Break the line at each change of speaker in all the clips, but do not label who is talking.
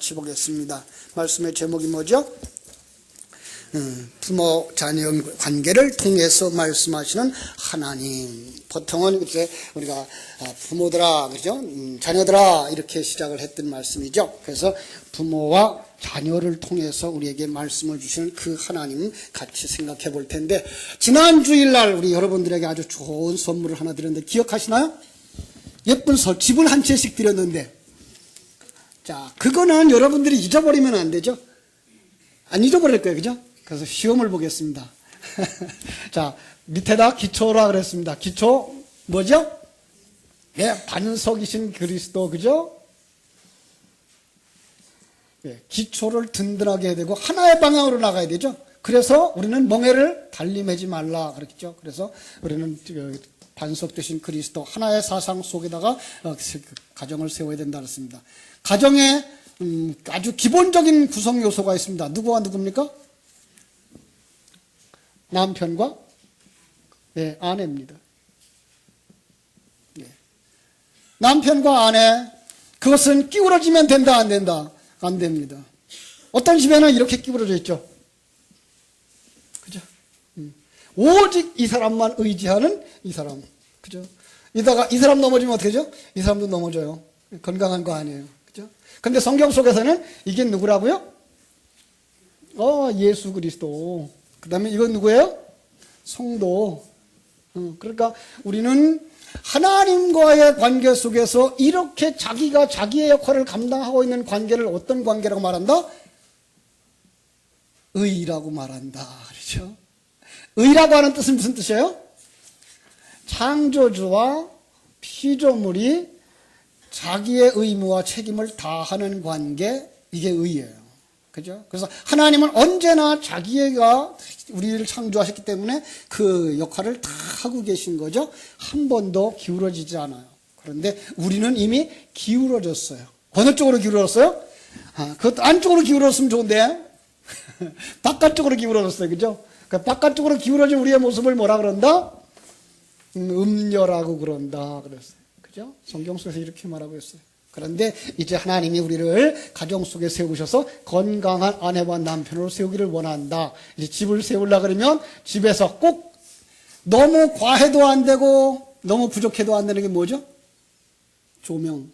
같이 보겠습니다. 말씀의 제목이 뭐죠? 부모 자녀 관계를 통해서 말씀하시는 하나님. 보통은 이렇게 우리가 부모들아, 그죠? 자녀들아 이렇게 시작을 했던 말씀이죠. 그래서 부모와 자녀를 통해서 우리에게 말씀을 주시는 그 하나님 같이 생각해 볼 텐데, 지난 주일날 우리 여러분들에게 아주 좋은 선물을 하나 드렸는데 기억하시나요? 예쁜 집을 한 채씩 드렸는데, 자, 그거는 여러분들이 잊어버리면 안 되죠? 안 잊어버릴 거예요, 그죠? 그래서 시험을 보겠습니다. 자, 밑에다 기초라 그랬습니다. 기초 뭐죠? 예, 반석이신 그리스도, 그죠? 예, 기초를 든든하게 해야 되고 하나의 방향으로 나가야 되죠. 그래서 우리는 멍에를 달리 매지 말라 그랬죠. 그래서 우리는 반석 되신 그리스도, 하나의 사상 속에다가 가정을 세워야 된다 그랬습니다. 가정에 아주 기본적인 구성 요소가 있습니다. 누구와 누구입니까? 남편과 아내입니다. 남편과 아내, 그것은 끼우러지면 된다 안 된다? 안 됩니다. 어떤 집에는 이렇게 끼우러져 있죠. 그죠? 오직 이 사람만 의지하는 이 사람. 그죠? 이다가 이 사람 넘어지면 어떻게 되죠? 이 사람도 넘어져요. 건강한 거 아니에요. 그죠? 근데 성경 속에서는 이게 누구라고요? 예수 그리스도. 그 다음에 이건 누구예요? 성도. 그러니까 우리는 하나님과의 관계 속에서 이렇게 자기가 자기의 역할을 감당하고 있는 관계를 어떤 관계라고 말한다? 의라고 말한다. 그렇죠? 의라고 하는 뜻은 무슨 뜻이에요? 창조주와 피조물이 자기의 의무와 책임을 다하는 관계, 이게 의예요. 그죠? 그래서 하나님은 언제나 자기가 우리를 창조하셨기 때문에 그 역할을 다 하고 계신 거죠. 한 번도 기울어지지 않아요. 그런데 우리는 이미 기울어졌어요. 어느 쪽으로 기울었어요? 그것도 안쪽으로 기울었으면 좋은데 바깥쪽으로 기울어졌어요. 그죠? 그러니까 바깥쪽으로 기울어진 우리의 모습을 뭐라 그런다? 음녀라고 그런다 그랬어요. 그죠? 성경 속에서 이렇게 말하고 있어요. 그런데 이제 하나님이 우리를 가정 속에 세우셔서 건강한 아내와 남편으로 세우기를 원한다. 이제 집을 세우려고 그러면 집에서 꼭 너무 과해도 안 되고 너무 부족해도 안 되는 게 뭐죠? 조명.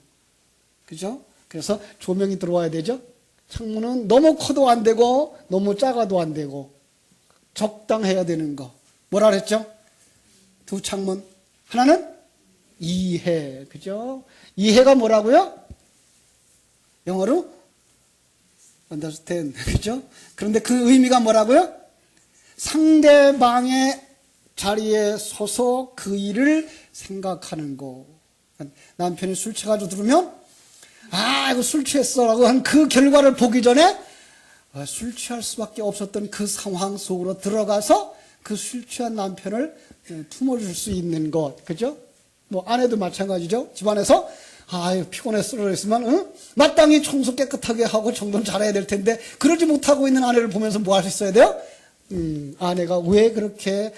그죠? 그래서 조명이 들어와야 되죠? 창문은 너무 커도 안 되고 너무 작아도 안 되고 적당해야 되는 거. 뭐라 그랬죠? 두 창문. 하나는 이해. 그죠? 이해가 뭐라고요? 영어로? understand. 그죠? 그런데 그 의미가 뭐라고요? 상대방의 자리에 서서 그 일을 생각하는 거. 남편이 술 취해가지고 들으면, 이거 술 취했어. 라고 한 그 결과를 보기 전에 술 취할 수밖에 없었던 그 상황 속으로 들어가서 그 술 취한 남편을 품어줄 수 있는 것. 그죠? 뭐 아내도 마찬가지죠. 집안에서 피곤해 쓰러져 있으면 마땅히 청소 깨끗하게 하고 정돈 잘해야 될 텐데 그러지 못하고 있는 아내를 보면서 뭐 할 수 있어야 돼요? 아내가 왜 그렇게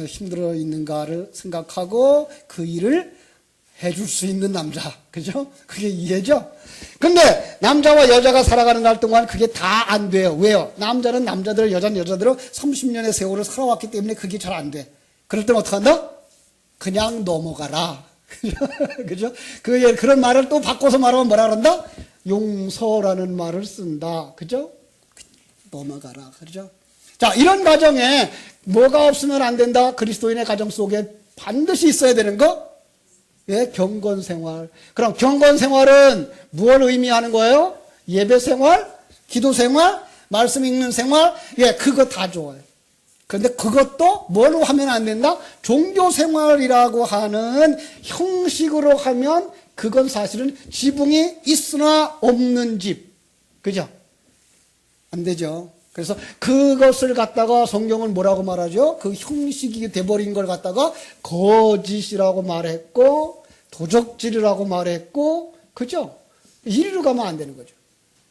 힘들어 있는가를 생각하고 그 일을 해줄 수 있는 남자. 그죠? 그게 이해죠? 근데 남자와 여자가 살아가는 날 동안 그게 다 안 돼요. 왜요? 남자는 남자대로, 여자는 여자대로 30년의 세월을 살아왔기 때문에 그게 잘 안 돼. 그럴 때는 어떡한다? 그냥 넘어가라. 그죠? 그런 말을 또 바꿔서 말하면 뭐라 그런다? 용서라는 말을 쓴다. 그죠? 넘어가라. 그죠? 자, 이런 가정에 뭐가 없으면 안 된다? 그리스도인의 가정 속에 반드시 있어야 되는 거? 경건 생활. 그럼 경건 생활은 무엇을 의미하는 거예요? 예배 생활? 기도 생활? 말씀 읽는 생활? 그거 다 좋아요. 그런데 그것도 뭘로 하면 안 된다? 종교생활이라고 하는 형식으로 하면 그건 사실은 지붕이 있으나 없는 집. 그죠? 안 되죠. 그래서 그것을 갖다가 성경은 뭐라고 말하죠? 그 형식이 돼버린 걸 갖다가 거짓이라고 말했고 도적질이라고 말했고, 그죠? 이리로 가면 안 되는 거죠.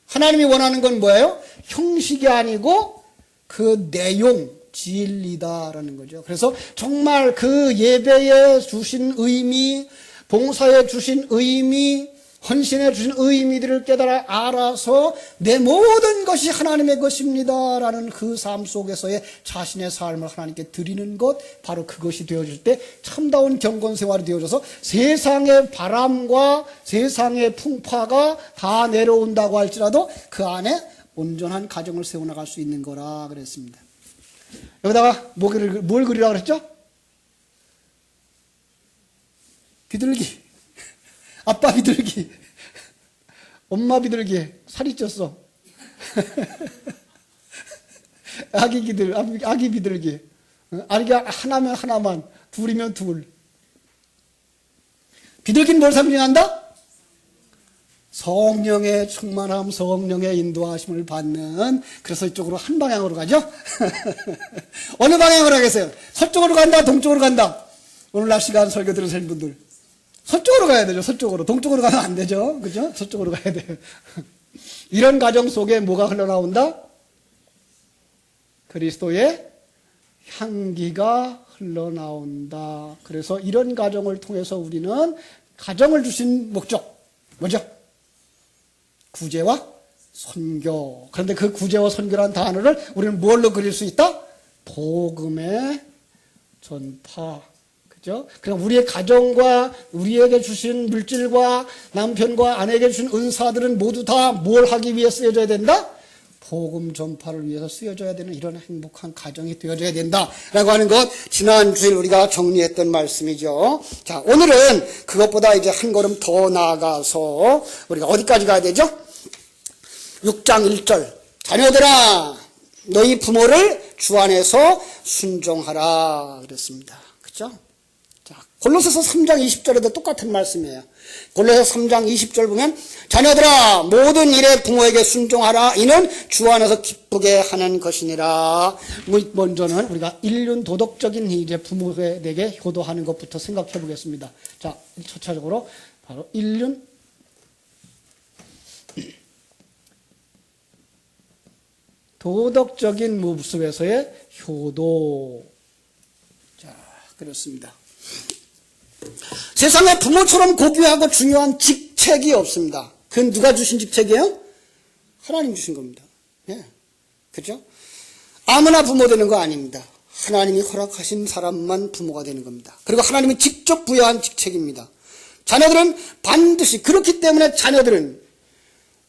하나님이 원하는 건 뭐예요? 형식이 아니고 그 내용, 진리다라는 거죠. 그래서 정말 그 예배에 주신 의미, 봉사에 주신 의미, 헌신해 주신 의미들을 깨달아 알아서 내 모든 것이 하나님의 것입니다 라는 그 삶 속에서의 자신의 삶을 하나님께 드리는 것, 바로 그것이 되어질 때 참다운 경건생활이 되어져서 세상의 바람과 세상의 풍파가 다 내려온다고 할지라도 그 안에 온전한 가정을 세워나갈 수 있는 거라 그랬습니다. 여기다가 뭘 그리라고 그랬죠? 비둘기. 아빠 비둘기. 엄마 비둘기. 살이 쪘어. 아기 비둘기. 아기가 하나면 하나만, 둘이면 둘. 비둘기는 뭘 상징한다? 성령의 충만함, 성령의 인도하심을 받는, 그래서 이쪽으로 한 방향으로 가죠? 어느 방향으로 가겠어요? 서쪽으로 간다, 동쪽으로 간다? 오늘 날 시간 설교 들으신 분들. 서쪽으로 가야 되죠, 서쪽으로. 동쪽으로 가면 안 되죠. 그죠? 서쪽으로 가야 돼요. 이런 가정 속에 뭐가 흘러나온다? 그리스도의 향기가 흘러나온다. 그래서 이런 가정을 통해서 우리는 가정을 주신 목적, 뭐죠? 구제와 선교. 그런데 그 구제와 선교라는 단어를 우리는 뭘로 그릴 수 있다? 복음의 전파. 그죠? 그럼 우리의 가정과 우리에게 주신 물질과 남편과 아내에게 주신 은사들은 모두 다 뭘 하기 위해 쓰여져야 된다? 복음 전파를 위해서 쓰여져야 되는 이런 행복한 가정이 되어져야 된다라고 하는 것, 지난주에 우리가 정리했던 말씀이죠. 자, 오늘은 그것보다 이제 한 걸음 더 나아가서 우리가 어디까지 가야 되죠? 6장 1절. 자녀들아, 너희 부모를 주 안에서 순종하라 그랬습니다. 그죠? 자, 골로새서 3장 20절에도 똑같은 말씀이에요. 골로새 3장 20절 보면 자녀들아 모든 일에 부모에게 순종하라. 이는 주 안에서 기쁘게 하는 것이니라. 먼저는 우리가 인륜 도덕적인 이제 부모에게 효도하는 것부터 생각해 보겠습니다. 자, 첫차적으로 바로 인륜 도덕적인 모습에서의 효도. 자, 그렇습니다. 세상에 부모처럼 고귀하고 중요한 직책이 없습니다. 그건 누가 주신 직책이에요? 하나님 주신 겁니다. 예. 그죠? 아무나 부모 되는 거 아닙니다. 하나님이 허락하신 사람만 부모가 되는 겁니다. 그리고 하나님이 직접 부여한 직책입니다. 자녀들은 반드시, 그렇기 때문에 자녀들은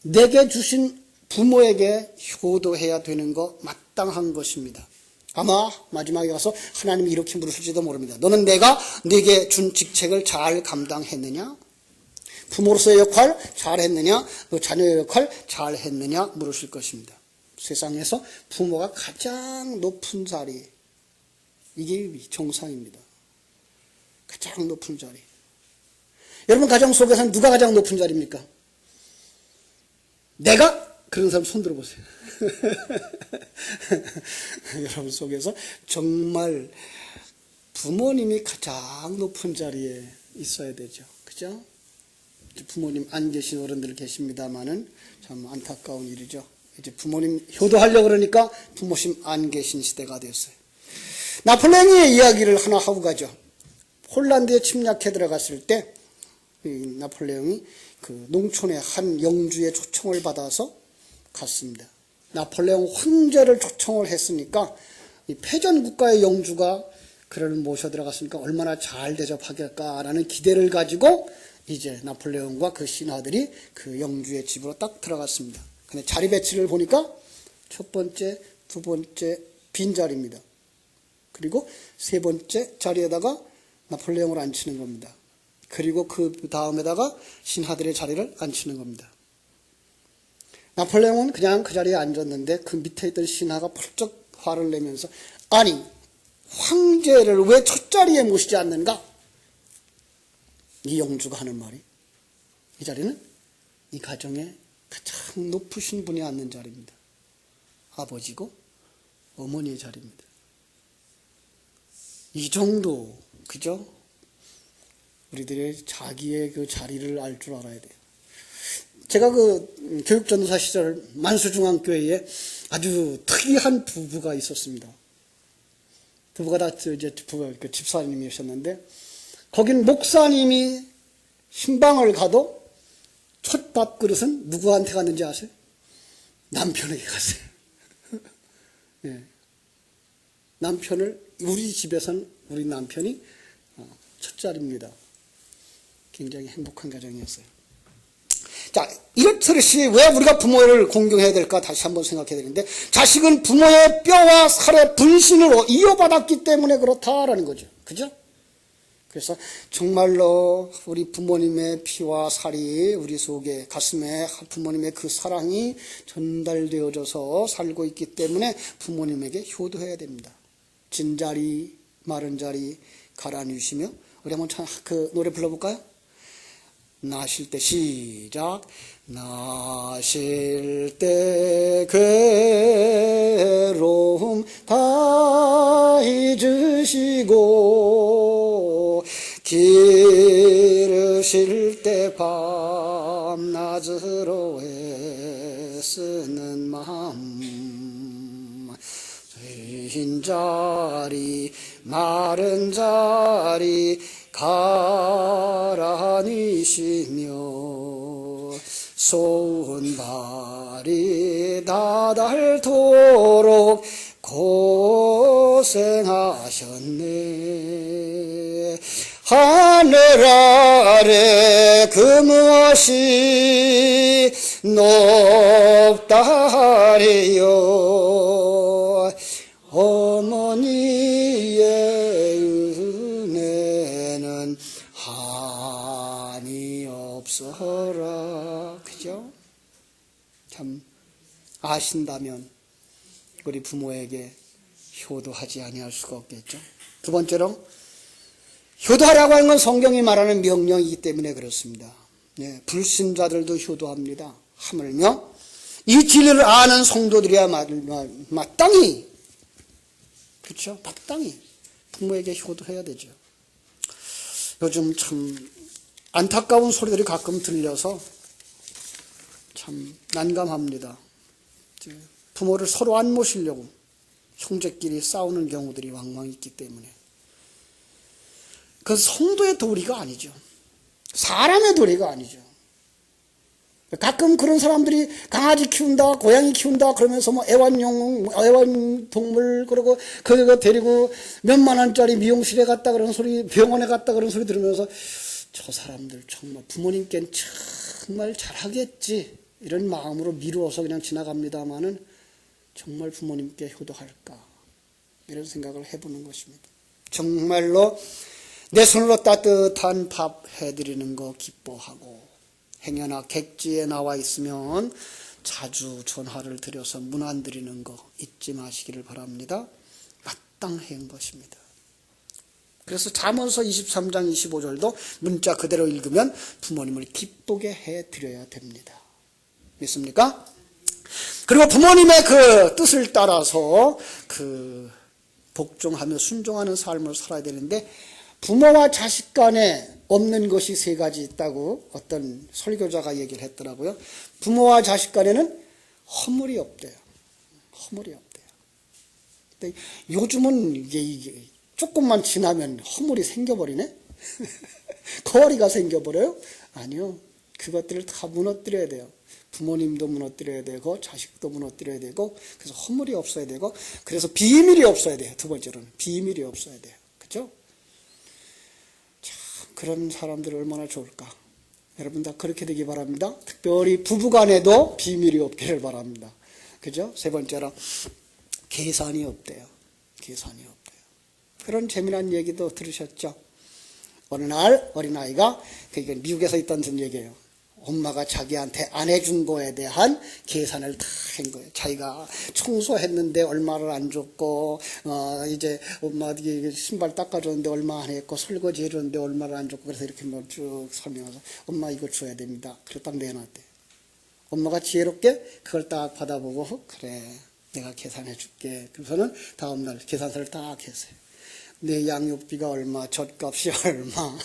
내게 주신 부모에게 효도해야 되는 거 마땅한 것입니다. 아마 마지막에 가서 하나님이 이렇게 물으실지도 모릅니다. 너는 내가 네게 준 직책을 잘 감당했느냐? 부모로서의 역할 잘 했느냐? 너 자녀의 역할 잘 했느냐? 물으실 것입니다. 세상에서 부모가 가장 높은 자리, 이게 정상입니다. 가장 높은 자리. 여러분 가정 속에서는 누가 가장 높은 자리입니까? 내가? 그런 사람 손 들어보세요. 여러분 속에서 정말 부모님이 가장 높은 자리에 있어야 되죠. 그죠? 부모님 안 계신 어른들 계십니다만은 참 안타까운 일이죠. 이제 부모님 효도하려고 그러니까 부모님 안 계신 시대가 됐어요. 나폴레옹의 이야기를 하나 하고 가죠. 폴란드에 침략해 들어갔을 때 나폴레옹이 그 농촌의 한 영주의 초청을 받아서 갔습니다. 나폴레옹 황제를 초청을 했으니까 이 패전 국가의 영주가 그를 모셔 들어갔으니까 얼마나 잘 대접하겠까라는 기대를 가지고 이제 나폴레옹과 그 신하들이 그 영주의 집으로 딱 들어갔습니다. 근데 자리 배치를 보니까 첫 번째, 두 번째 빈자리입니다. 그리고 세 번째 자리에다가 나폴레옹을 앉히는 겁니다. 그리고 그 다음에다가 신하들의 자리를 앉히는 겁니다. 나폴레옹은 그냥 그 자리에 앉았는데 그 밑에 있던 신하가 펄쩍 화를 내면서 아니 황제를 왜 첫 자리에 모시지 않는가? 이 영주가 하는 말이 이 자리는 이 가정의 가장 높으신 분이 앉는 자리입니다. 아버지고 어머니의 자리입니다. 이 정도 그죠? 우리들의 자기의 그 자리를 알 줄 알아야 돼요. 제가 그 교육전도사 시절 만수중앙교회에 아주 특이한 부부가 있었습니다. 부부가 다 이제 집사님이셨는데 거긴 목사님이 신방을 가도 첫 밥그릇은 누구한테 갔는지 아세요? 남편에게 갔어요. 예. 남편을, 우리 집에서는 우리 남편이 첫 자리입니다. 굉장히 행복한 가정이었어요. 자, 이렇듯이 왜 우리가 부모를 공경해야 될까 다시 한번 생각해야 되는데, 자식은 부모의 뼈와 살의 분신으로 이어받았기 때문에 그렇다라는 거죠. 그죠? 그래서 정말로 우리 부모님의 피와 살이 우리 속에, 가슴에 부모님의 그 사랑이 전달되어져서 살고 있기 때문에 부모님에게 효도해야 됩니다. 진자리 마른 자리 갈아뉘시며, 우리 한번 그 노래 불러볼까요? 나실 때 시작. 나실 때 괴로움 다 잊으시고 기르실 때 밤낮으로 애쓰는 마음, 흰 자리 마른 자리 갈아뉘시며 손발이 다닳도록 고생하셨네. 하늘 아래 그 무엇이 높다 하리요. 어머니의 은혜는 한이 없어라. 그죠? 참 아신다면 우리 부모에게 효도하지 아니할 수가 없겠죠. 두 번째로, 효도하라고 하는 건 성경이 말하는 명령이기 때문에 그렇습니다. 네, 불신자들도 효도합니다. 하물며 이 진리를 아는 성도들이야 마땅히, 그렇죠? 마땅히 부모에게 효도해야 되죠. 요즘 참 안타까운 소리들이 가끔 들려서 참 난감합니다. 부모를 서로 안 모시려고 형제끼리 싸우는 경우들이 왕왕 있기 때문에. 그 성도의 도리가 아니죠. 사람의 도리가 아니죠. 가끔 그런 사람들이 강아지 키운다, 고양이 키운다 그러면서 뭐 애완동물, 그리고 그거 데리고 몇만 원짜리 미용실에 갔다 그런 소리, 병원에 갔다 그런 소리 들으면서 저 사람들 정말 부모님께는 정말 잘하겠지 이런 마음으로 미루어서 그냥 지나갑니다마는 정말 부모님께 효도할까 이런 생각을 해보는 것입니다. 정말로 내 손으로 따뜻한 밥 해드리는 거 기뻐하고, 행여나 객지에 나와 있으면 자주 전화를 드려서 문안 드리는 거 잊지 마시기를 바랍니다. 마땅한 것입니다. 그래서 잠언서 23장 25절도 문자 그대로 읽으면 부모님을 기쁘게 해드려야 됩니다. 믿습니까? 그리고 부모님의 그 뜻을 따라서 그 복종하며 순종하는 삶을 살아야 되는데, 부모와 자식 간에 없는 것이 세 가지 있다고 어떤 설교자가 얘기를 했더라고요. 부모와 자식 간에는 허물이 없대요. 허물이 없대요. 근데 요즘은 이게 조금만 지나면 허물이 생겨버리네? 거리가 생겨버려요? 아니요. 그것들을 다 무너뜨려야 돼요. 부모님도 무너뜨려야 되고 자식도 무너뜨려야 되고, 그래서 허물이 없어야 되고, 그래서 비밀이 없어야 돼요. 두 번째로는 비밀이 없어야 돼요. 그렇죠? 그런 사람들 얼마나 좋을까. 여러분 다 그렇게 되기 바랍니다. 특별히 부부간에도 비밀이 없기를 바랍니다. 그죠? 세 번째로 계산이 없대요. 계산이 없대요. 그런 재미난 얘기도 들으셨죠? 어느 날 어린아이가, 그러니까 미국에서 있던 얘기예요. 엄마가 자기한테 안 해준 거에 대한 계산을 다 한 거예요. 자기가 청소했는데 얼마를 안 줬고, 이제 엄마 신발 닦아줬는데 얼마 안 했고, 설거지 해줬는데 얼마를 안 줬고, 그래서 이렇게 쭉 설명해서 엄마 이거 줘야 됩니다. 그래서 딱 내놨대. 엄마가 지혜롭게 그걸 딱 받아보고, 그래 내가 계산해 줄게. 그래서는 다음날 계산서를 딱 했어요. 내 양육비가 얼마, 젖값이 얼마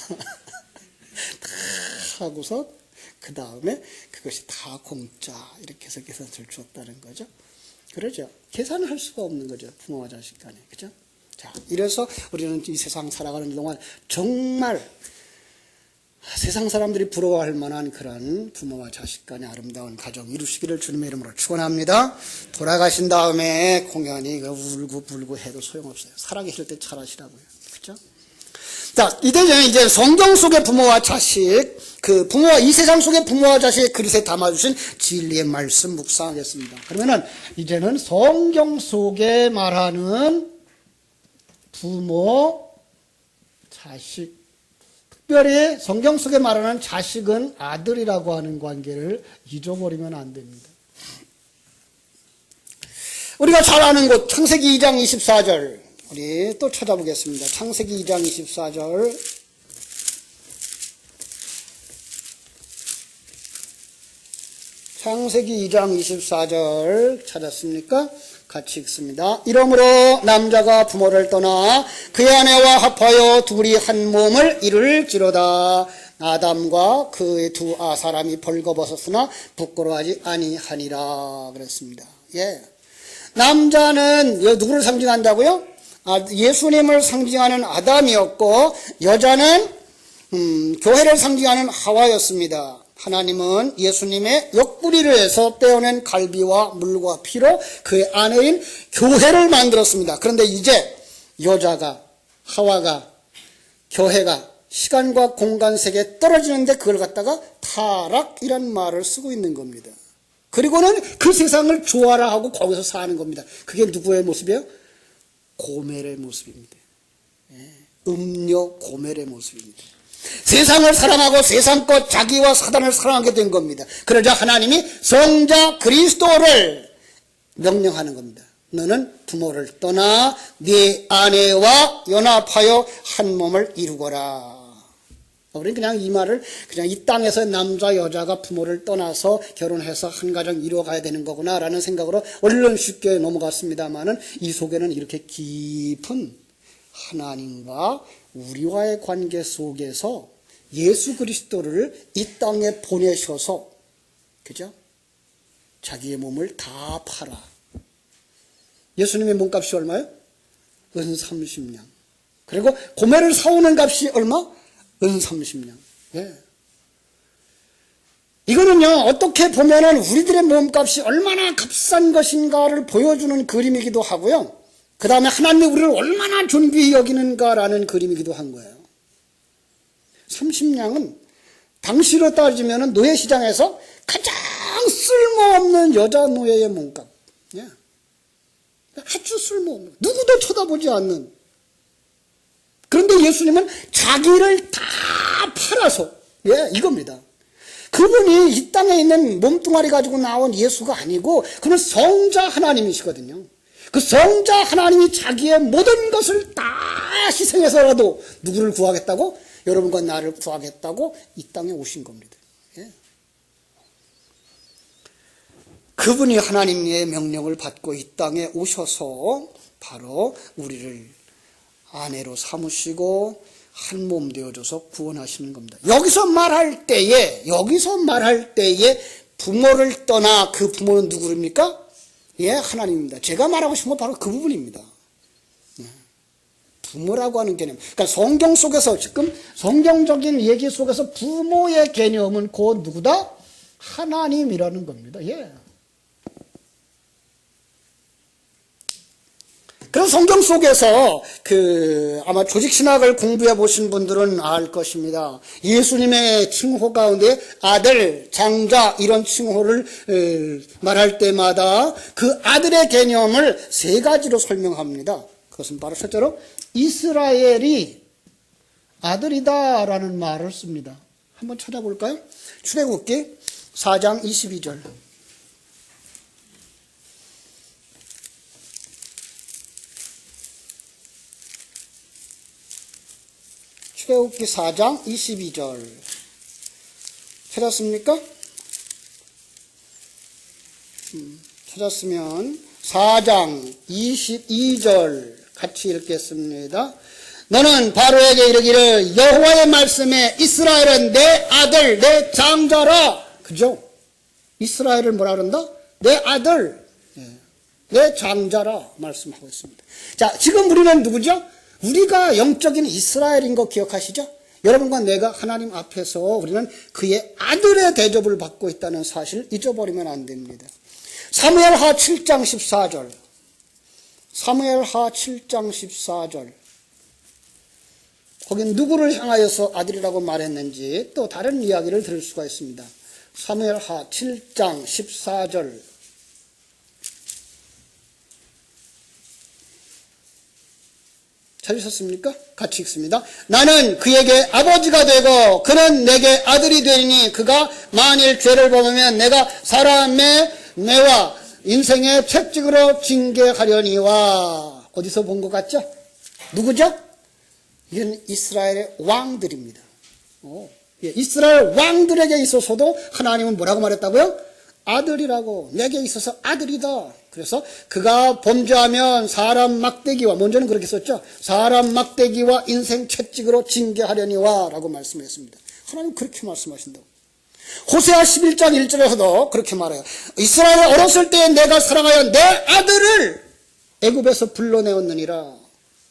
다 하고서 그 다음에 그것이 다 공짜 이렇게 해서 계산서를 줬다는 거죠. 그러죠. 계산을 할 수가 없는 거죠. 부모와 자식 간에. 그죠? 자, 이래서 우리는 이 세상 살아가는 동안 정말 세상 사람들이 부러워할 만한 그런 부모와 자식 간의 아름다운 가정 이루시기를 주님의 이름으로 축원합니다. 돌아가신 다음에 공연히 울고 불고 해도 소용없어요. 살아계실 때 잘하시라고요. 그렇죠? 자, 이제 성경 속의 부모와 자식, 그 부모와 이 세상 속의 부모와 자식의 그릇에 담아주신 진리의 말씀 묵상하겠습니다. 그러면은 이제는 성경 속에 말하는 부모, 자식, 특별히 성경 속에 말하는 자식은 아들이라고 하는 관계를 잊어버리면 안 됩니다. 우리가 잘 아는 곳 창세기 2장 24절 우리 또 찾아보겠습니다. 창세기 2장 24절 창세기 2장 24절 찾았습니까? 같이 읽습니다. 이러므로 남자가 부모를 떠나 그의 아내와 합하여 둘이 한 몸을 이룰지로다. 아담과 그의 두 사람이 벌거벗었으나 부끄러워하지 아니하니라 그랬습니다. 예. 남자는 누구를 상징한다고요? 예수님을 상징하는 아담이었고 여자는 교회를 상징하는 하와였습니다. 하나님은 예수님의 옆구리를 해서 떼어낸 갈비와 물과 피로 그의 아내인 교회를 만들었습니다. 그런데 이제 여자가, 하와가, 교회가 시간과 공간 세계에 떨어지는데 그걸 갖다가 타락이란 말을 쓰고 있는 겁니다. 그리고는 그 세상을 좋아라 하고 거기서 사는 겁니다. 그게 누구의 모습이에요? 고멜의 모습입니다. 음녀 고멜의 모습입니다. 세상을 사랑하고 세상 것 자기와 사단을 사랑하게 된 겁니다. 그러자 하나님이 성자 그리스도를 명령하는 겁니다. 너는 부모를 떠나 네 아내와 연합하여 한 몸을 이루거라. 우리는 그냥 이 말을 그냥 이 땅에서 남자 여자가 부모를 떠나서 결혼해서 한 가정 이루어가야 되는 거구나 라는 생각으로 얼른 쉽게 넘어갔습니다만은 이 속에는 이렇게 깊은 하나님과 우리와의 관계 속에서 예수 그리스도를 이 땅에 보내셔서 그죠? 자기의 몸을 다 팔아. 예수님의 몸값이 얼마요? 은 30냥. 그리고 고멜을 사오는 값이 얼마? 은 30냥. 예. 이거는요, 어떻게 보면은 우리들의 몸값이 얼마나 값싼 것인가를 보여주는 그림이기도 하고요. 그 다음에 하나님이 우리를 얼마나 존귀히 여기는가라는 그림이기도 한 거예요. 30냥은 당시로 따지면 노예시장에서 가장 쓸모없는 여자 노예의 몸값. 예. 아주 쓸모없는, 누구도 쳐다보지 않는. 그런데 예수님은 자기를 다 팔아서, 예, 이겁니다. 그분이 이 땅에 있는 몸뚱아리 가지고 나온 예수가 아니고, 그는 성자 하나님이시거든요. 그 성자 하나님이 자기의 모든 것을 다 희생해서라도 누구를 구하겠다고? 여러분과 나를 구하겠다고 이 땅에 오신 겁니다. 예. 그분이 하나님의 명령을 받고 이 땅에 오셔서 바로 우리를 아내로 삼으시고 한 몸 되어줘서 구원하시는 겁니다. 여기서 말할 때에 부모를 떠나 그 부모는 누구입니까? 예, 하나님입니다. 제가 말하고 싶은 건 바로 그 부분입니다. 부모라고 하는 개념. 그러니까 성경 속에서 지금 성경적인 얘기 속에서 부모의 개념은 곧 누구다? 하나님이라는 겁니다. 예. 그래서 성경 속에서 아마 조직신학을 공부해 보신 분들은 알 것입니다. 예수님의 칭호 가운데 아들, 장자 이런 칭호를 말할 때마다 그 아들의 개념을 세 가지로 설명합니다. 그것은 바로 첫째로 이스라엘이 아들이다라는 말을 씁니다. 한번 찾아볼까요? 출애굽기 4장 22절. 출애굽기 4장 22절 찾았습니까? 찾았으면 4장 22절 같이 읽겠습니다. 너는 바로에게 이르기를 여호와의 말씀에 이스라엘은 내 아들 내 장자라. 그죠? 이스라엘을 뭐라 그런다? 내 아들 내 장자라 말씀하고 있습니다. 자, 지금 우리는 누구죠? 우리가 영적인 이스라엘인 거 기억하시죠? 여러분과 내가 하나님 앞에서 우리는 그의 아들의 대접을 받고 있다는 사실을 잊어버리면 안 됩니다. 사무엘하 7장 14절. 사무엘하 7장 14절. 거긴 누구를 향하여서 아들이라고 말했는지 또 다른 이야기를 들을 수가 있습니다. 사무엘하 7장 14절. 찾으셨습니까? 같이 읽습니다. 나는 그에게 아버지가 되고 그는 내게 아들이 되리니 그가 만일 죄를 범하면 내가 사람의 뇌와 인생의 채찍으로 징계하려니와. 어디서 본 것 같죠? 누구죠? 이건 이스라엘의 왕들입니다. 이스라엘 왕들에게 있어서도 하나님은 뭐라고 말했다고요? 아들이라고. 내게 있어서 아들이다. 그래서 그가 범죄하면 사람 막대기와, 먼저는 그렇게 썼죠. 사람 막대기와 인생 채찍으로 징계하려니와 라고 말씀했습니다. 하나님 그렇게 말씀하신다고. 호세아 11장 1절에서도 그렇게 말해요. 이스라엘을 어렸을 때 내가 사랑하여 내 아들을 애굽에서 불러내었느니라.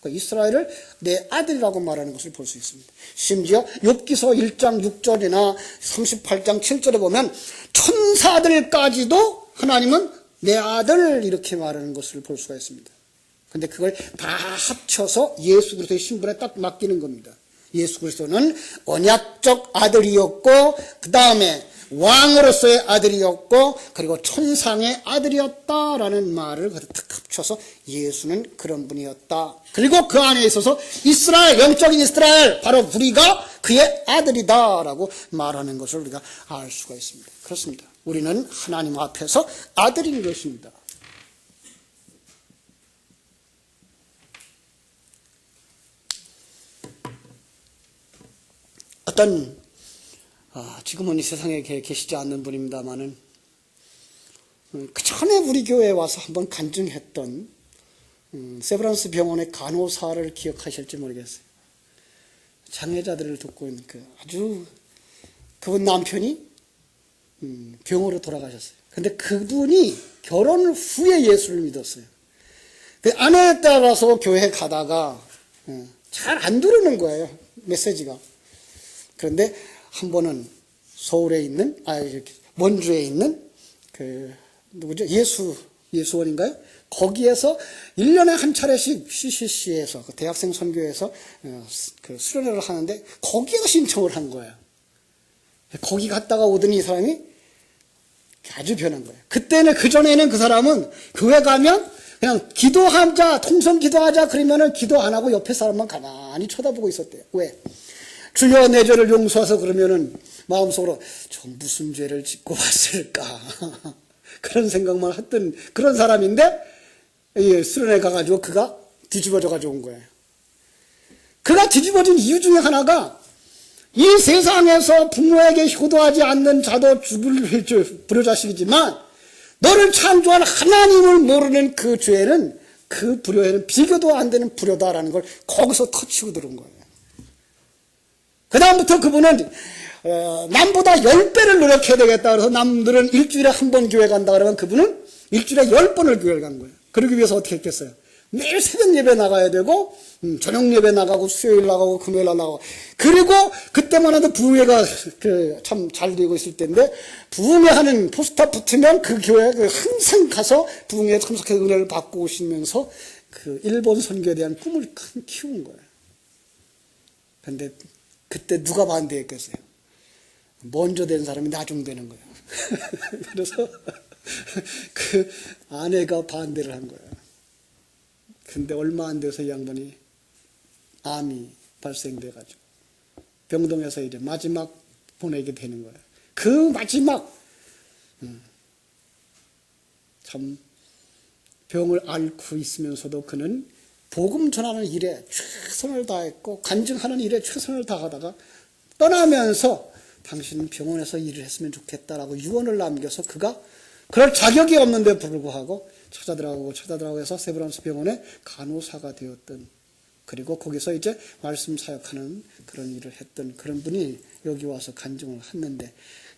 이스라엘을 내 아들이라고 말하는 것을 볼 수 있습니다. 심지어 욥기서 1장 6절이나 38장 7절에 보면 천사들까지도 하나님은 내 아들 이렇게 말하는 것을 볼 수가 있습니다. 그런데 그걸 다 합쳐서 예수 그리스도의 신분에 딱 맡기는 겁니다. 예수 그리스도는 언약적 아들이었고 그 다음에 왕으로서의 아들이었고 그리고 천상의 아들이었다라는 말을 딱 합쳐서 예수는 그런 분이었다. 그리고 그 안에 있어서 이스라엘, 영적인 이스라엘, 바로 우리가 그의 아들이다라고 말하는 것을 우리가 알 수가 있습니다. 그렇습니다. 우리는 하나님 앞에서 아들인 것입니다. 어떤 지금은 이 세상에 계시지 않는 분입니다마는 그 전에 우리 교회에 와서 한번 간증했던 세브란스 병원의 간호사를 기억하실지 모르겠어요. 장애자들을 돕고 있는 아주 그분 남편이 병으로 돌아가셨어요. 근데 그분이 결혼 후에 예수를 믿었어요. 그 아내에 따라서 교회 가다가 잘 안 들으는 거예요. 메시지가. 그런데 한 번은 서울에 있는, 원주에 있는, 누구죠? 예수원인가요? 거기에서 1년에 한 차례씩 CCC에서, 대학생 선교에서 수련회를 하는데, 거기에 신청을 한 거예요. 거기 갔다가 오더니 이 사람이 아주 변한 거예요. 그때는, 그전에는 그 사람은 교회 가면 그냥 기도하자, 통성 기도하자 그러면은 기도 안 하고 옆에 사람만 가만히 쳐다보고 있었대요. 왜? 주여 내 죄를 용서하소 그러면은 마음속으로 저 무슨 죄를 짓고 왔을까 그런 생각만 했던 그런 사람인데 수련회 가가지고 그가 뒤집어져가지고 온 거예요. 그가 뒤집어진 이유 중에 하나가 이 세상에서 부모에게 효도하지 않는 자도 죽을 불효자식이지만 너를 창조한 하나님을 모르는 그 죄는 그 불효에는 비교도 안 되는 불효다라는 걸 거기서 터치고 들어온 거예요. 그 다음부터 그분은 남보다 10배를 노력해야 되겠다 그래서 남들은 일주일에 한 번 교회 간다 그러면 그분은 일주일에 10번을 교회를 간 거예요. 그러기 위해서 어떻게 했겠어요? 매일 새벽 예배 나가야 되고 저녁 예배 나가고 수요일 나가고 금요일 나가고 그리고 그때만 해도 부흥회가 참 잘 되고 있을 때인데 부흥회 하는 포스터 붙으면 그 교회에 항상 가서 부흥회에 참석해서 은혜를 받고 오시면서 그 일본 선교에 대한 꿈을 키운 거예요. 그런데 그때 누가 반대했겠어요? 먼저 된 사람이 나중 되는 거예요. 그래서 그 아내가 반대를 한 거예요. 근데 얼마 안 돼서 이 양반이 암이 발생돼가지고 병동에서 이제 마지막 보내게 되는 거예요. 그 마지막 참 병을 앓고 있으면서도 그는 복음 전하는 일에 최선을 다했고 간증하는 일에 최선을 다하다가 떠나면서 당신 병원에서 일을 했으면 좋겠다라고 유언을 남겨서 그가 그럴 자격이 없는데 불구하고 찾아들어가고 해서 세브란스 병원의 간호사가 되었던 그리고 거기서 이제 말씀 사역하는 그런 일을 했던 그런 분이 여기 와서 간증을 했는데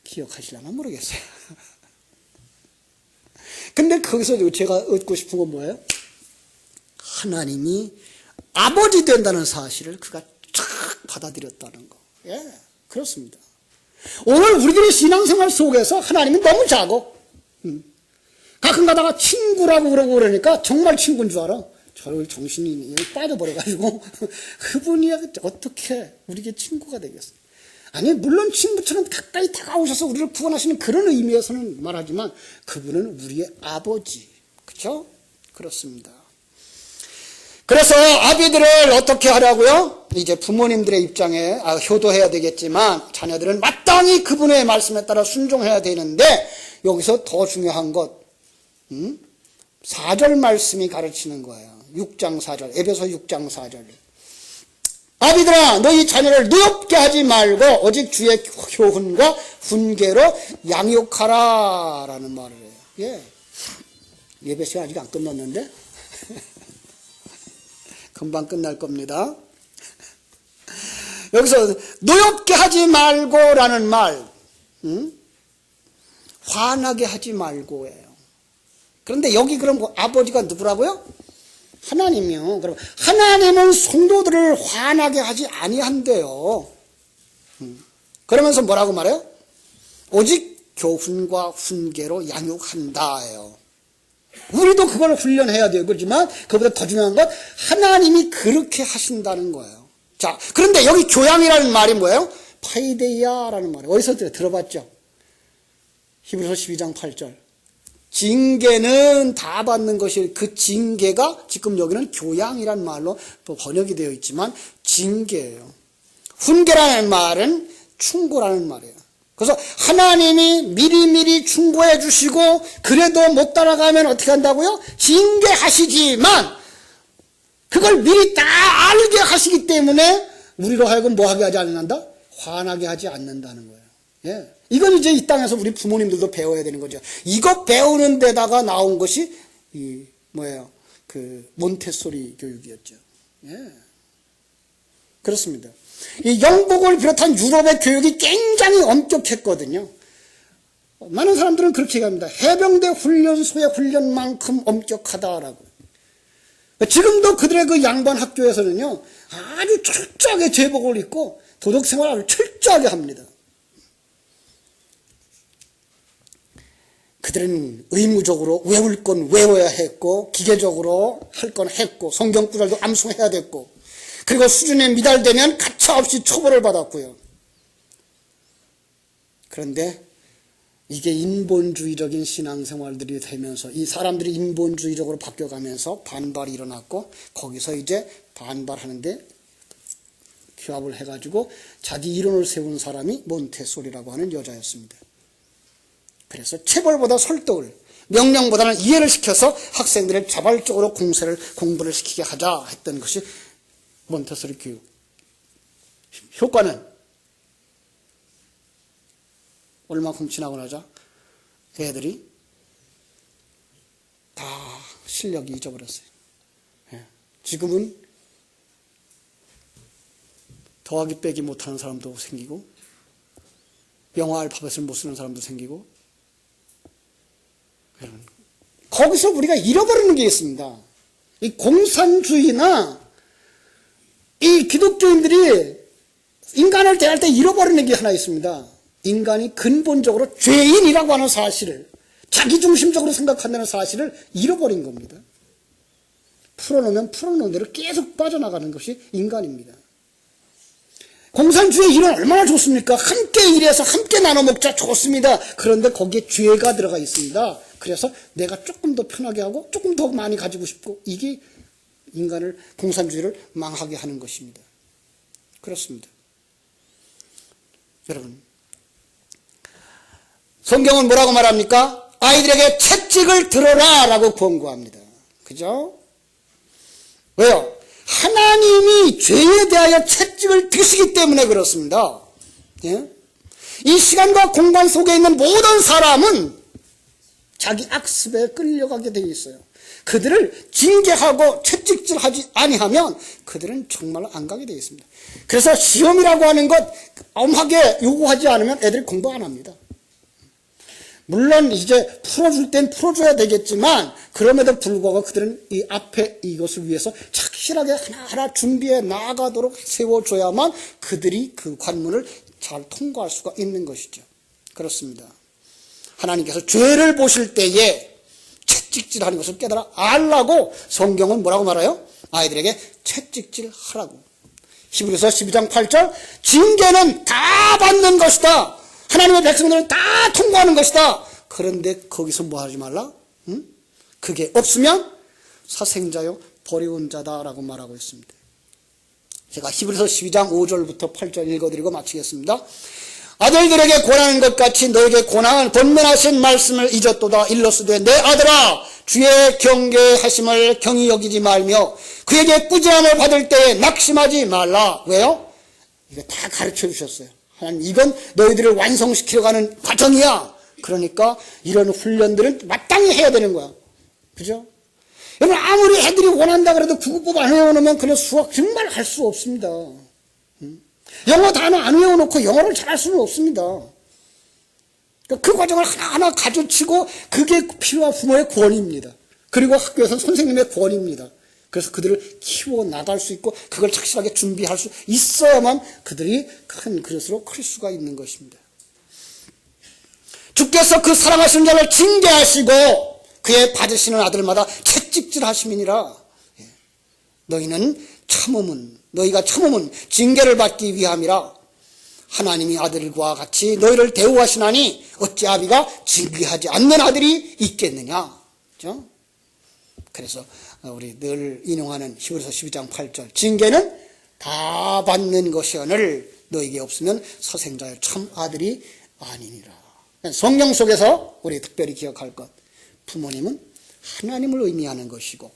기억하시려나 모르겠어요. 근데 거기서 제가 얻고 싶은 건 뭐예요? 하나님이 아버지 된다는 사실을 그가 쫙 받아들였다는 거. 예, 그렇습니다. 오늘 우리들의 신앙생활 속에서 하나님이 너무 작고, 가끔 가다가 친구라고 그러고 그러니까 정말 친구인 줄 알아. 저 정신이 빠져버려가지고, 그분이 어떻게 우리에게 친구가 되겠어? 아니, 물론 친구처럼 가까이 다가오셔서 우리를 구원하시는 그런 의미에서는 말하지만, 그분은 우리의 아버지. 그쵸? 그렇습니다. 그래서 아비들을 어떻게 하라고요? 이제 부모님들의 입장에 효도해야 되겠지만 자녀들은 마땅히 그분의 말씀에 따라 순종해야 되는데 여기서 더 중요한 것 4절 말씀이 가르치는 거예요. 6장 4절 에베소 6장 4절 아비들아 너희 자녀를 누엽게 하지 말고 오직 주의 교훈과 훈계로 양육하라 라는 말을 해요. 예. 예배 시간 아직 안 끝났는데 금방 끝날 겁니다. 여기서 노엽게 하지 말고라는 말, 화나게 하지 말고예요. 그런데 여기 그럼 아버지가 누구라고요? 하나님이요. 그럼 하나님은 성도들을 화나게 하지 아니한대요. 그러면서 뭐라고 말해요? 오직 교훈과 훈계로 양육한다예요. 우리도 그걸 훈련해야 돼요. 그렇지만 그보다 더 중요한 건 하나님이 그렇게 하신다는 거예요. 자, 그런데 여기 교양이라는 말이 뭐예요? 파이데이아라는 말이에요. 어디서 들어봤죠? 히브리서 12장 8절. 징계는 다 받는 것이 그 징계가 지금 여기는 교양이란 말로 번역이 되어 있지만 징계예요. 훈계라는 말은 충고라는 말이에요. 그래서 하나님이 미리미리 충고해 주시고 그래도 못 따라가면 어떻게 한다고요? 징계하시지만 그걸 미리 다 알게 하시기 때문에 우리로 하여금 뭐하게 하지 않는다? 화나게 하지 않는다는 거예요. 예. 이건 이제 이 땅에서 우리 부모님들도 배워야 되는 거죠. 이거 배우는 데다가 나온 것이 그 몬테소리 교육이었죠. 예. 그렇습니다. 이 영국을 비롯한 유럽의 교육이 굉장히 엄격했거든요. 많은 사람들은 그렇게 얘기합니다. 해병대 훈련소의 훈련만큼 엄격하다라고. 지금도 그들의 그 양반 학교에서는요, 아주 철저하게 제복을 입고 도덕 생활을 철저하게 합니다. 그들은 의무적으로 외울 건 외워야 했고, 기계적으로 할 건 했고, 성경 구절도 암송해야 됐고, 그리고 수준에 미달되면 가차없이 처벌을 받았고요. 그런데 이게 인본주의적인 신앙생활들이 되면서 이 사람들이 인본주의적으로 바뀌어가면서 반발이 일어났고 거기서 이제 반발하는데 규합을 해가지고 자기 이론을 세운 사람이 몬테소리라고 하는 여자였습니다. 그래서 체벌보다 설득을, 명령보다는 이해를 시켜서 학생들을 자발적으로 공부를 시키게 하자 했던 것이 몬테소리 교육. 효과는 얼마큼 지나고 나자 애들이 다 실력이 잊어버렸어요. 지금은 더하기 빼기 못하는 사람도 생기고 영어 알파벳을 못 쓰는 사람도 생기고 거기서 우리가 잃어버리는 게 있습니다. 이 공산주의나 이 기독교인들이 인간을 대할 때 잃어버리는 게 하나 있습니다. 인간이 근본적으로 죄인이라고 하는 사실을, 자기중심적으로 생각한다는 사실을 잃어버린 겁니다. 풀어놓으면 풀어놓은 대로 계속 빠져나가는 것이 인간입니다. 공산주의 일은 얼마나 좋습니까? 함께 일해서 함께 나눠 먹자, 좋습니다. 그런데 거기에 죄가 들어가 있습니다. 그래서 내가 조금 더 편하게 하고 조금 더 많이 가지고 싶고, 이게 인간을, 공산주의를 망하게 하는 것입니다. 그렇습니다. 여러분, 성경은 뭐라고 말합니까? 아이들에게 채찍을 들어라 라고 권고합니다. 그죠? 왜요? 하나님이 죄에 대하여 채찍을 드시기 때문에 그렇습니다. 예? 이 시간과 공간 속에 있는 모든 사람은 자기 악습에 끌려가게 되어 있어요. 그들을 징계하고 채찍질하지 아니하면 그들은 정말 안 가게 되어 있습니다. 그래서 시험이라고 하는 것 엄하게 요구하지 않으면 애들이 공부 안 합니다. 물론 이제 풀어줄 땐 풀어줘야 되겠지만 그럼에도 불구하고 그들은 이 앞에 이것을 위해서 착실하게 하나하나 준비해 나아가도록 세워줘야만 그들이 그 관문을 잘 통과할 수가 있는 것이죠. 그렇습니다. 하나님께서 죄를 보실 때에 채찍질하는 것을 깨달아 알라고 성경은 뭐라고 말해요? 아이들에게 채찍질하라고. 히브리서 12장 8절 징계는 다 받는 것이다. 하나님의 백성들은 다 통과하는 것이다. 그런데 거기서 뭐 하지 말라? 응? 그게 없으면 사생자요 버리운 자다라고 말하고 있습니다. 제가 히브리서 12장 5절부터 8절 읽어드리고 마치겠습니다. 아들들에게 권하는 것 같이 너에게 권하는 번면하신 말씀을 잊었도다. 일러스되 내 아들아 주의 경계하심을 경히 여기지 말며 그에게 꾸지람을 받을 때에 낙심하지 말라. 왜요? 이거 다 가르쳐 주셨어요. 하나님 이건 너희들을 완성시키려고 하는 과정이야. 그러니까 이런 훈련들은 마땅히 해야 되는 거야. 그죠? 여러분 아무리 애들이 원한다 그래도 국어법 안 외워놓으면 그냥 수학 정말 할 수 없습니다. 영어 단어 안 외워놓고 영어를 잘할 수는 없습니다. 그 과정을 하나하나 가르치고 그게 필요한 부모의 권위입니다. 그리고 학교에서는 선생님의 권위입니다. 그래서 그들을 키워나갈 수 있고 그걸 착실하게 준비할 수 있어야만 그들이 큰 그릇으로 클 수가 있는 것입니다. 주께서 그 사랑하시는 자를 징계하시고 그의 받으시는 아들마다 채찍질하심이니라. 너희가 참음은 징계를 받기 위함이라. 하나님이 아들과 같이 너희를 대우하시나니 어찌 아비가 징계하지 않는 아들이 있겠느냐. 그렇죠? 그래서 우리 늘 인용하는 히브리서 12장 8절 징계는 다 받는 것이오늘 너에게 없으면 서생자의 참 아들이 아니니라. 성경 속에서 우리 특별히 기억할 것 부모님은 하나님을 의미하는 것이고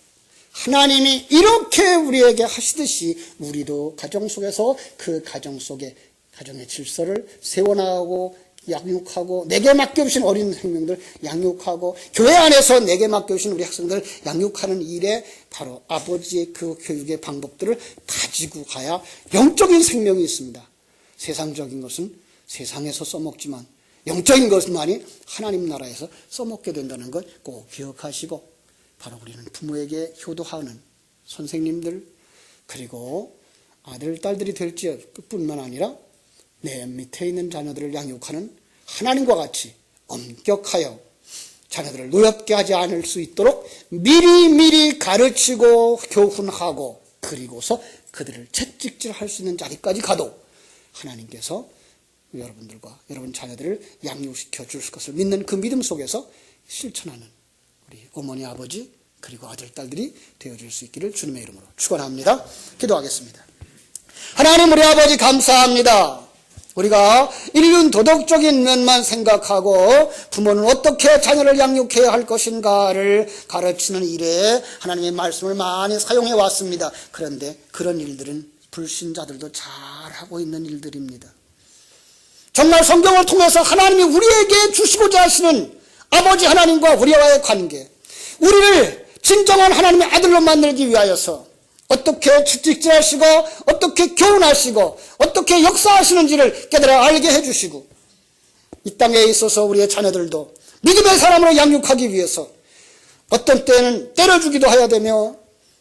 하나님이 이렇게 우리에게 하시듯이 우리도 가정 속에서 그 가정 속에 가정의 질서를 세워나가고 양육하고 내게 맡겨주신 어린 생명들 양육하고 교회 안에서 내게 맡겨주신 우리 학생들 양육하는 일에 바로 아버지의 그 교육의 방법들을 가지고 가야 영적인 생명이 있습니다. 세상적인 것은 세상에서 써먹지만 영적인 것만이 하나님 나라에서 써먹게 된다는 것 꼭 기억하시고 바로 우리는 부모에게 효도하는 선생님들 그리고 아들, 딸들이 될지 뿐만 아니라 내 밑에 있는 자녀들을 양육하는 하나님과 같이 엄격하여 자녀들을 노엽게 하지 않을 수 있도록 미리미리 가르치고 교훈하고 그리고서 그들을 채찍질할 수 있는 자리까지 가도 하나님께서 여러분들과 여러분 자녀들을 양육시켜 줄 것을 믿는 그 믿음 속에서 실천하는 우리 어머니 아버지 그리고 아들 딸들이 되어줄 수 있기를 주님의 이름으로 축원합니다. 기도하겠습니다. 하나님 우리 아버지 감사합니다. 우리가 인륜 도덕적인 면만 생각하고 부모는 어떻게 자녀를 양육해야 할 것인가를 가르치는 일에 하나님의 말씀을 많이 사용해 왔습니다. 그런데 그런 일들은 불신자들도 잘하고 있는 일들입니다. 정말 성경을 통해서 하나님이 우리에게 주시고자 하시는 아버지 하나님과 우리와의 관계, 우리를 진정한 하나님의 아들로 만들기 위하여서 어떻게 채찍질하시고 어떻게 교훈하시고 어떻게 역사하시는지를 깨달아 알게 해주시고 이 땅에 있어서 우리의 자녀들도 믿음의 사람으로 양육하기 위해서 어떤 때는 때려주기도 해야 되며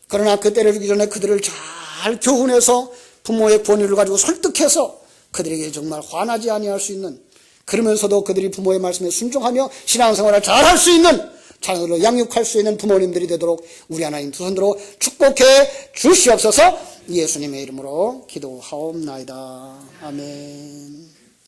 그러나 그 때려주기 전에 그들을 잘 교훈해서 부모의 권위를 가지고 설득해서 그들에게 정말 화나지 아니할 수 있는 그러면서도 그들이 부모의 말씀에 순종하며 신앙생활을 잘할 수 있는 자녀들로 양육할 수 있는 부모님들이 되도록 우리 하나님 두 손으로 축복해 주시옵소서. 예수님의 이름으로 기도하옵나이다. 아멘.